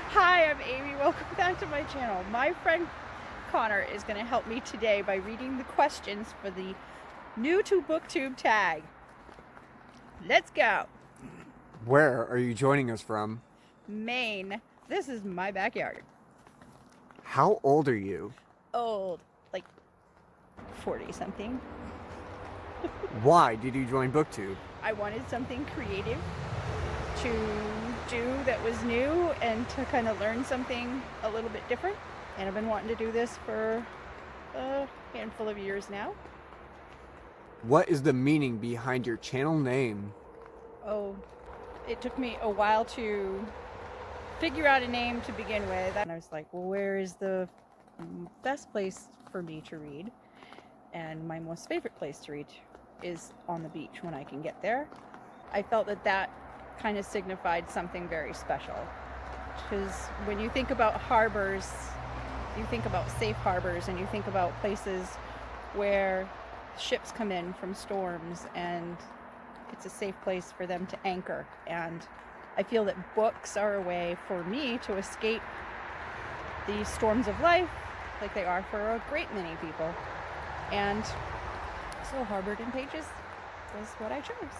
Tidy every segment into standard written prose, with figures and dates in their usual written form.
Hi, I'm Amy. Welcome back to my channel. My friend Connor is going to help me today by reading the questions for the new To BookTube tag. Let's go. Where are you joining us from? Maine. This is my backyard. How old are you? Old. Like 40 something. Why did you join BookTube? I wanted something creative to do that was new and to kind of learn something a little bit different. And I've been wanting to do this for a handful of years now. What is the meaning behind your channel name? Oh, it took me a while to figure out a name to begin with. And I was like, well, where is the best place for me to read? And my most favorite place to read is on the beach when I can get there. I felt that that kind of signified something very special. Because when you think about harbors, you think about safe harbors, and you think about places where ships come in from storms and it's a safe place for them to anchor. And I feel that books are a way for me to escape the storms of life, like they are for a great many people. And so Harbored in Pages was what I chose.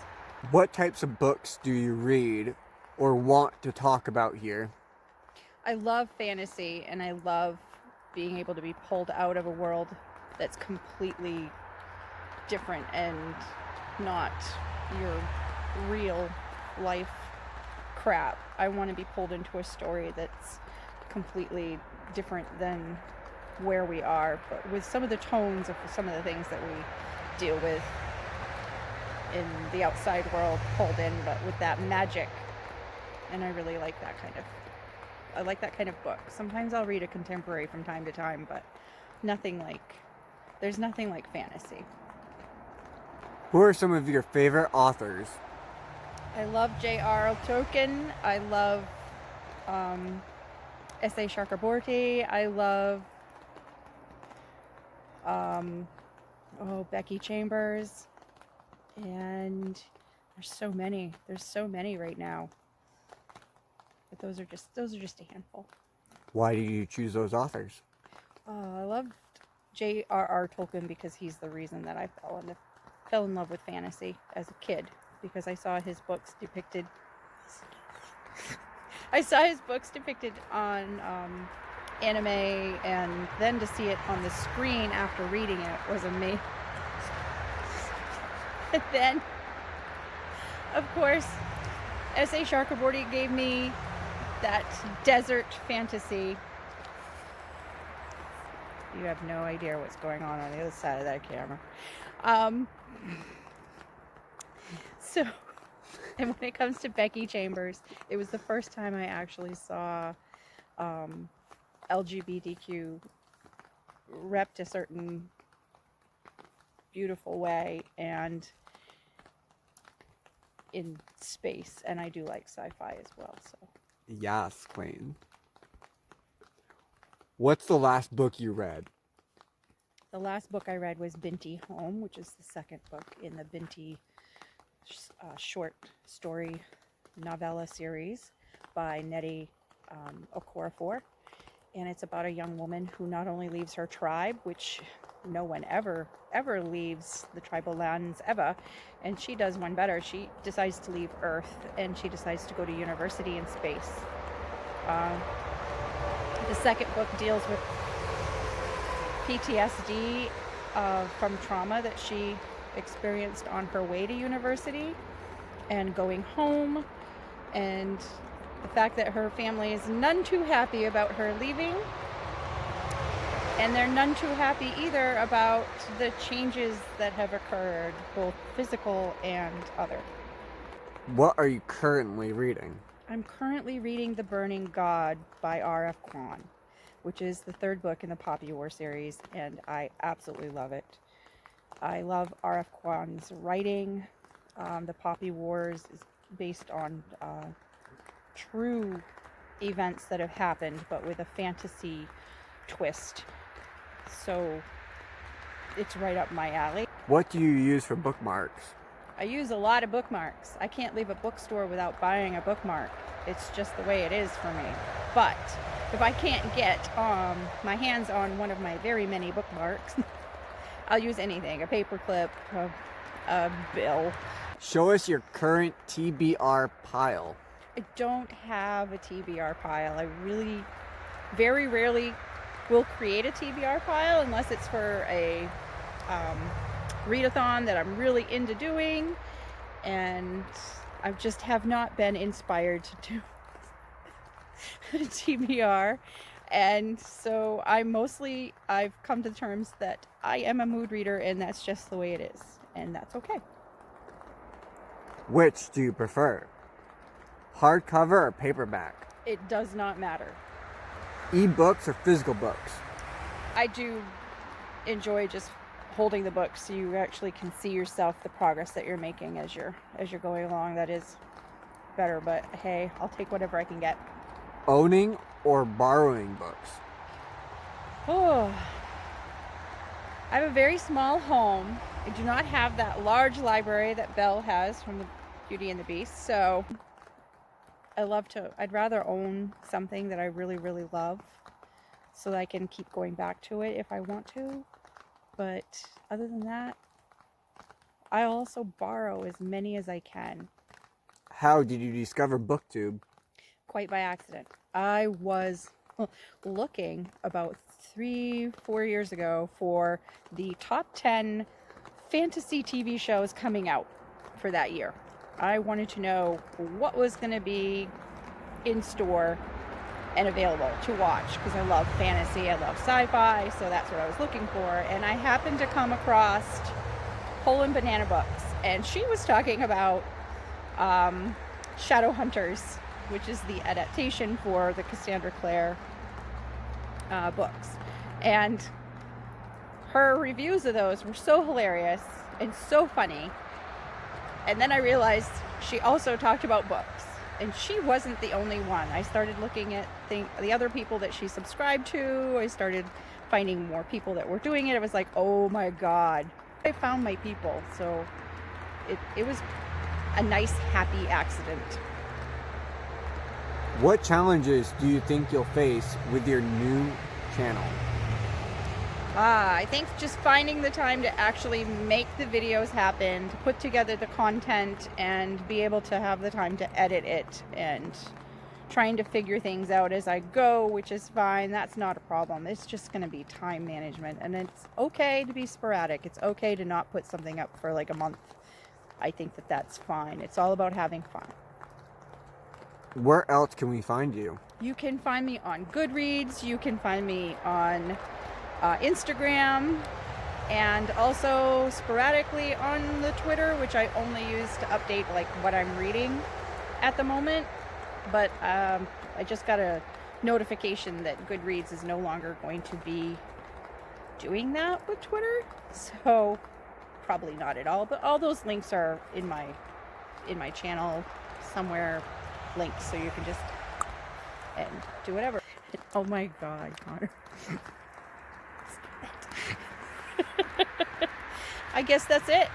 What types of books do you read or want to talk about here? I love fantasy, and I love being able to be pulled out of a world that's completely different and not your real life crap. I want to be pulled into a story that's completely different than where we are, but with some of the tones of some of the things that we deal with in the outside world pulled in, but with that magic. And I really like that kind of book. Sometimes I'll read a contemporary from time to time, but there's nothing like fantasy. Who are some of your favorite authors? I love J.R.R. Tolkien. I love S.A. Chakraborty. I love Becky Chambers. And there's so many right now. But those are just a handful. Why do you choose those authors? I loved J.R.R. Tolkien because he's the reason that I fell in love with fantasy as a kid, because I saw his books depicted on anime, and then to see it on the screen after reading it was amazing. And then, of course, S.A. Chakraborty gave me that desert fantasy. You have no idea what's going on the other side of that camera. And when it comes to Becky Chambers, it was the first time I actually saw LGBTQ repped a certain beautiful way and in space. And I do like sci-fi as well. So Yes, Queen. What's the last book you read? the last book I read was Binti Home, which is the second book in the Binti short story novella series by Nnedi Okorafor. And it's about a young woman who not only leaves her tribe, which no one ever leaves the tribal lands ever, and she does one better. She decides to leave Earth, and she decides to go to university in space. The second book deals with PTSD from trauma that she experienced on her way to university and going home, and the fact that her family is none too happy about her leaving, and they're none too happy either about the changes that have occurred, both physical and other. What are you currently reading? I'm currently reading The Burning God by R.F. Kuang, which is the third book in the Poppy War series, and I absolutely love it. I love R.F. Kuang's writing. The Poppy Wars is based on true events that have happened, but with a fantasy twist. So it's right up my alley. What do you use for bookmarks? I use a lot of bookmarks. I can't leave a bookstore without buying a bookmark. It's just the way it is for me. But if I can't get my hands on one of my very many bookmarks, I'll use anything. A paper clip, a bill. Show us your current TBR pile. I don't have a TBR pile. I really very rarely will create a TBR pile unless it's for a readathon that I'm really into doing, and I just have not been inspired to do a TBR. And so I've come to terms that I am a mood reader, and that's just the way it is, and that's okay. Which do you prefer? Hardcover or paperback? It does not matter. E-books or physical books? I do enjoy just holding the book so you actually can see yourself, the progress that you're making as you're going along. That is better, but hey, I'll take whatever I can get. Owning or borrowing books? Oh, I have a very small home. I do not have that large library that Belle has from the Beauty and the Beast, so I'd rather own something that I really, really love so that I can keep going back to it if I want to. But other than that, I also borrow as many as I can. How did you discover BookTube? Quite by accident. I was looking about 3-4 years ago for the top 10 fantasy TV shows coming out for that year. I wanted to know what was going to be in store and available to watch, because I love fantasy, I love sci-fi, so that's what I was looking for. And I happened to come across polandbananasBOOKS, and she was talking about Shadowhunters, which is the adaptation for the Cassandra Clare books. And her reviews of those were so hilarious and so funny. And then I realized she also talked about books, and she wasn't the only one. I started looking at the other people that she subscribed to. I started finding more people that were doing it. I was like, oh my God, I found my people. So it was a nice, happy accident. What challenges do you think you'll face with your new channel? I think just finding the time to actually make the videos happen, to put together the content, and be able to have the time to edit it, and trying to figure things out as I go, which is fine. That's not a problem. It's just going to be time management, and it's okay to be sporadic. It's okay to not put something up for like a month. I think that that's fine. It's all about having fun. Where else can we find you? You can find me on Goodreads. You can find me on Instagram, and also sporadically on the Twitter, which I only use to update like what I'm reading at the moment. But I just got a notification that Goodreads is no longer going to be doing that with Twitter, so probably not at all. But all those links are in my channel somewhere, linked, so you can just and do whatever. Oh my God, Connor. I guess that's it.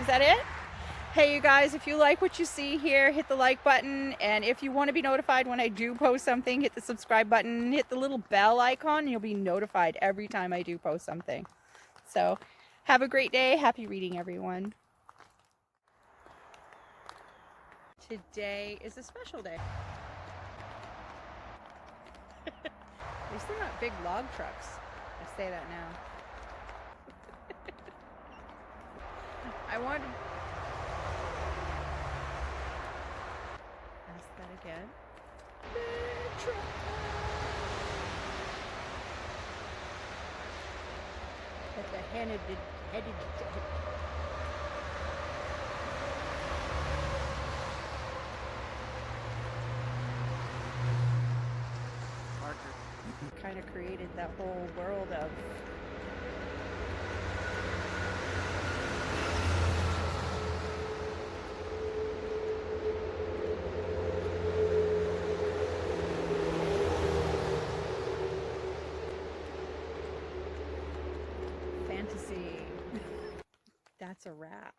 Is that it? Hey, you guys, if you like what you see here, hit the like button. And if you want to be notified when I do post something, hit the subscribe button, hit the little bell icon, and you'll be notified every time I do post something. So have a great day. Happy reading, everyone. Today is a special day. At least they're not big log trucks. I say that now. I want to ask that again. Big truck. At the headed. Kind of created that whole world of fantasy. That's a wrap.